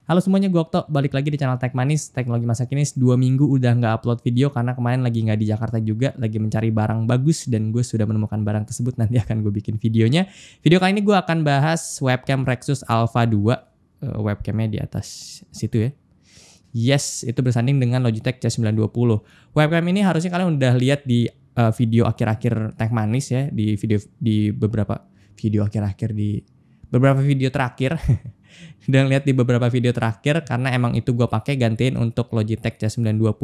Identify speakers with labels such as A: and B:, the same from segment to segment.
A: Halo semuanya, gue Okto, balik lagi di channel Tech Manis, teknologi masa kini. 2 minggu udah nggak upload video karena kemarin lagi nggak di Jakarta juga, lagi mencari barang bagus dan gue sudah menemukan barang tersebut, nanti akan gue bikin videonya. Video kali ini gue akan bahas webcam Rexus Alpha 2, webcamnya di atas situ ya. Yes, itu bersanding dengan Logitech C920. Webcam ini harusnya kalian udah lihat di video akhir-akhir Tech Manis ya, di beberapa video terakhir. Dan lihat di beberapa video terakhir karena emang itu gue pakai gantiin untuk Logitech C920,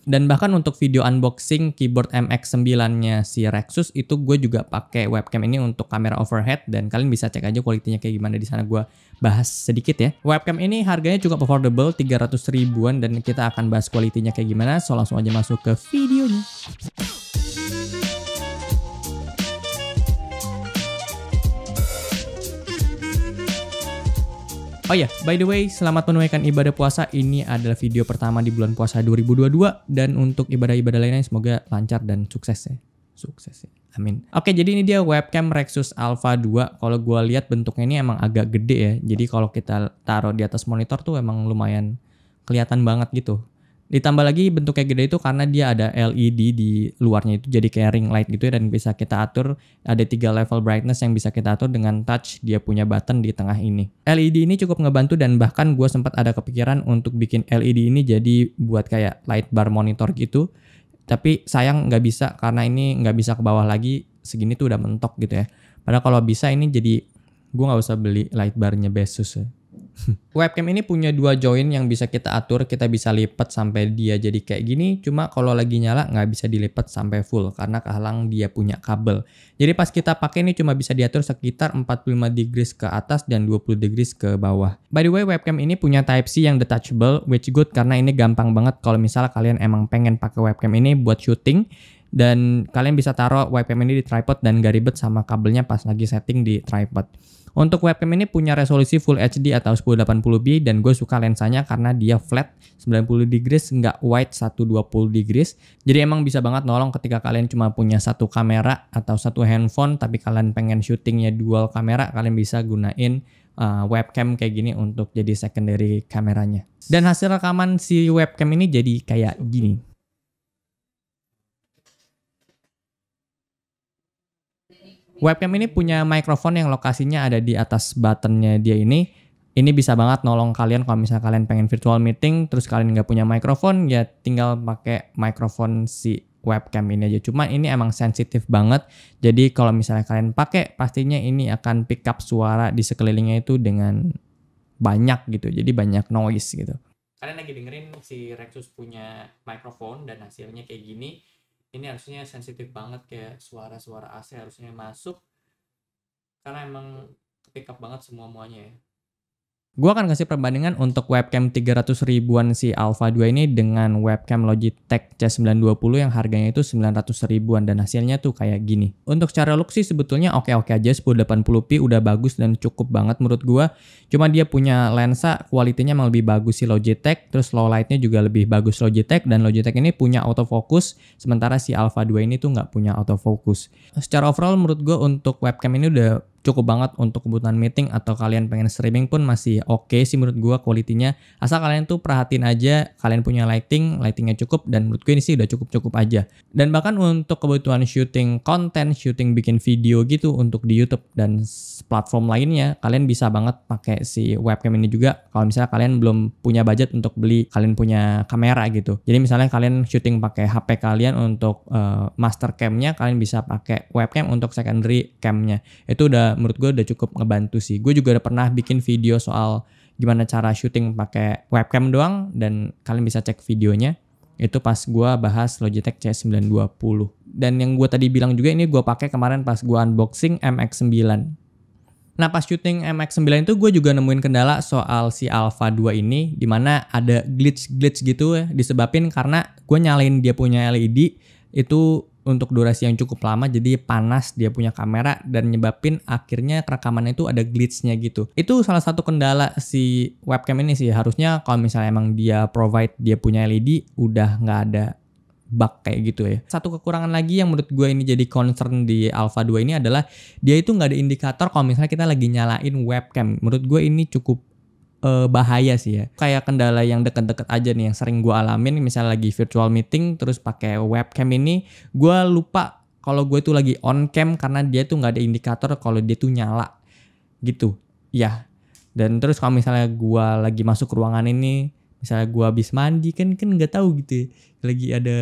A: dan bahkan untuk video unboxing keyboard MX9-nya si Rexus itu gue juga pakai webcam ini untuk kamera overhead, dan kalian bisa cek aja kualitinya kayak gimana di sana, gue bahas sedikit ya. Webcam ini harganya cukup affordable, 300 ribuan, dan kita akan bahas kualitinya kayak gimana. So langsung aja masuk ke videonya. Oh ya, by the way, selamat menunaikan ibadah puasa. Ini adalah video pertama di bulan puasa 2022. Dan untuk ibadah-ibadah lainnya semoga lancar dan sukses ya. Sukses ya, amin. Oke, jadi ini dia webcam Rexus Alpha 2. Kalau gue lihat bentuknya ini emang agak gede ya. Jadi kalau kita taruh di atas monitor tuh emang lumayan kelihatan banget gitu. Ditambah lagi bentuknya gede itu karena dia ada LED di luarnya, itu jadi kayak ring light gitu ya, dan bisa kita atur, ada 3 level brightness yang bisa kita atur dengan touch. Dia punya button di tengah ini. LED ini cukup ngebantu, dan bahkan gue sempat ada kepikiran untuk bikin LED ini jadi buat kayak light bar monitor gitu. Tapi sayang nggak bisa karena ini nggak bisa ke bawah lagi, segini tuh udah mentok gitu ya. Padahal kalau bisa ini jadi gue nggak usah beli light barnya Asus ya. Webcam ini punya 2 join yang bisa kita atur, kita bisa lipat sampai dia jadi kayak gini. Cuma kalau lagi nyala nggak bisa dilipat sampai full karena kehalang dia punya kabel. Jadi pas kita pakai ini cuma bisa diatur sekitar 45 degrees ke atas dan 20 degrees ke bawah. By the way, webcam ini punya Type-C yang detachable, which good karena ini gampang banget kalau misalnya kalian emang pengen pakai webcam ini buat syuting. Dan kalian bisa taruh webcam ini di tripod dan gak ribet sama kabelnya pas lagi setting di tripod. Untuk webcam ini punya resolusi Full HD atau 1080p, dan gue suka lensanya karena dia flat 90 degrees, nggak wide 120 degrees. Jadi emang bisa banget nolong ketika kalian cuma punya satu kamera atau satu handphone tapi kalian pengen syutingnya dual kamera, kalian bisa gunain webcam kayak gini untuk jadi secondary kameranya. Dan hasil rekaman si webcam ini jadi kayak gini. Webcam ini punya mikrofon yang lokasinya ada di atas buttonnya dia ini. Ini bisa banget nolong kalian kalau misalnya kalian pengen virtual meeting terus kalian nggak punya mikrofon, ya tinggal pakai mikrofon si webcam ini aja. Cuma ini emang sensitif banget. Jadi kalau misalnya kalian pakai, pastinya ini akan pick up suara di sekelilingnya itu dengan banyak gitu. Jadi banyak noise gitu. Kalian lagi dengerin si Rexus punya mikrofon dan hasilnya kayak gini. Ini harusnya sensitif banget, kayak suara-suara AC harusnya masuk karena emang pick up banget semua-muanya ya. Gua akan kasih perbandingan untuk webcam 300 ribuan si Alpha 2 ini dengan webcam Logitech C920 yang harganya itu 900 ribuan, dan hasilnya tuh kayak gini. Untuk secara look sih sebetulnya oke-oke aja, 1080p udah bagus dan cukup banget menurut gua. Cuma dia punya lensa kualitinya emang lebih bagus si Logitech, terus low lightnya juga lebih bagus Logitech, dan Logitech ini punya autofocus, sementara si Alpha 2 ini tuh nggak punya autofocus. Secara overall menurut gua untuk webcam ini udah cukup banget untuk kebutuhan meeting atau kalian pengen streaming pun masih oke sih menurut gua kualitinya. Asal kalian tuh perhatiin aja kalian punya lightingnya cukup, dan menurut gue ini sih udah cukup aja. Dan bahkan untuk kebutuhan syuting konten, syuting bikin video gitu untuk di YouTube dan platform lainnya, kalian bisa banget pakai si webcam ini juga kalau misalnya kalian belum punya budget untuk beli, kalian punya kamera gitu. Jadi misalnya kalian syuting pakai HP kalian untuk master cam-nya, kalian bisa pakai webcam untuk secondary cam-nya. Itu udah menurut gue udah cukup ngebantu sih. Gue juga udah pernah bikin video soal gimana cara syuting pakai webcam doang, dan kalian bisa cek videonya. Itu pas gue bahas Logitech C920. Dan yang gue tadi bilang juga ini gue pakai kemarin pas gue unboxing MX9. Nah pas syuting MX9 itu gue juga nemuin kendala soal si Alpha 2 ini, dimana ada glitch gitu ya, disebabin karena gue nyalain dia punya LED itu untuk durasi yang cukup lama, jadi panas dia punya kamera dan nyebabin akhirnya rekamannya itu ada glitch-nya gitu. Itu salah satu kendala si webcam ini sih. Harusnya kalau misalnya emang dia provide dia punya LED udah nggak ada bug kayak gitu ya. Satu kekurangan lagi yang menurut gue ini jadi concern di Alpha 2 ini adalah dia itu nggak ada indikator kalau misalnya kita lagi nyalain webcam. Menurut gue ini cukup bahaya sih ya. Kayak kendala yang deket-deket aja nih yang sering gue alamin, misalnya lagi virtual meeting terus pakai webcam ini, gue lupa kalau gue tuh lagi on cam karena dia tuh nggak ada indikator kalau dia tuh nyala gitu ya. Dan terus kalau misalnya gue lagi masuk ruangan ini, misalnya gue habis mandi kan nggak tahu gitu ya, lagi ada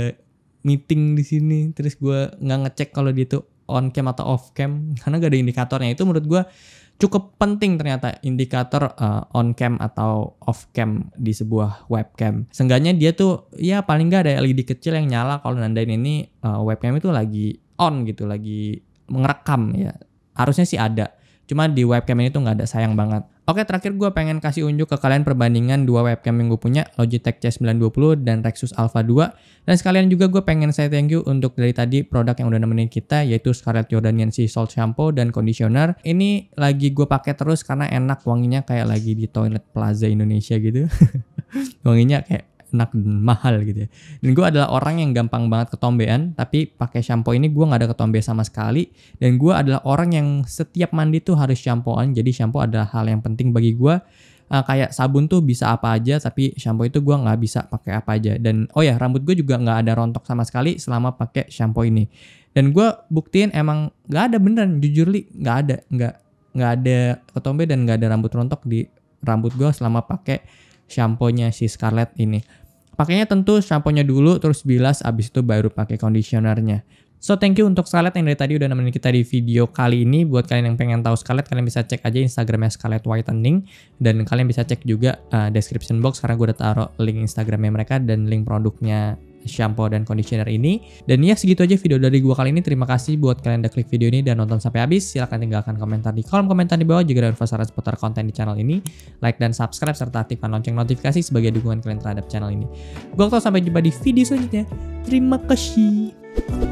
A: meeting di sini, terus gue nggak ngecek kalau dia tuh on cam atau off cam karena gak ada indikatornya. Itu menurut gue cukup penting ternyata, indikator on cam atau off cam di sebuah webcam. Seenggaknya dia tuh ya paling gak ada LED kecil yang nyala kalau nandain ini webcam itu lagi on gitu, lagi ngerekam ya. Harusnya sih ada. Cuma di webcam ini tuh nggak ada, sayang banget. Oke, terakhir gue pengen kasih unjuk ke kalian perbandingan dua webcam yang gue punya, Logitech C920 dan Rexus Alpha 2. Dan sekalian juga gue pengen say thank you untuk dari tadi produk yang udah nemenin kita, yaitu Scarlett Jordanian Sea Salt Shampoo dan Conditioner. Ini lagi gue pakai terus karena enak, wanginya kayak lagi di toilet Plaza Indonesia gitu. Wanginya kayak enak dan mahal gitu ya. Dan gue adalah orang yang gampang banget ketombean, tapi pakai shampoo ini gue nggak ada ketombe sama sekali. Dan gue adalah orang yang setiap mandi tuh harus shampooan, jadi shampoo adalah hal yang penting bagi gue. Kayak sabun tuh bisa apa aja, tapi shampoo itu gue nggak bisa pakai apa aja. Dan oh ya, rambut gue juga nggak ada rontok sama sekali selama pakai shampoo ini. Dan gue buktiin emang nggak ada, beneran jujur li, nggak ada ketombe dan nggak ada rambut rontok di rambut gue selama pakai shampoo-nya si Scarlett ini. Pakainya tentu shampoo-nya dulu, terus bilas, abis itu baru pakai conditioner-nya. So thank you untuk Scarlett yang dari tadi udah nemenin kita di video kali ini. Buat kalian yang pengen tahu Scarlett, kalian bisa cek aja Instagramnya Scarlett Whitening. Dan kalian bisa cek juga description box, karena gue udah taruh link Instagramnya mereka dan link produknya shampoo dan conditioner ini. Dan ya segitu aja video dari gue kali ini. Terima kasih buat kalian udah klik video ini dan nonton sampai habis. Silahkan tinggalkan komentar di kolom komentar di bawah jika ada info saran seputar konten di channel ini. Like dan subscribe serta aktifkan lonceng notifikasi sebagai dukungan kalian terhadap channel ini. Gue sampai jumpa di video selanjutnya. Terima kasih.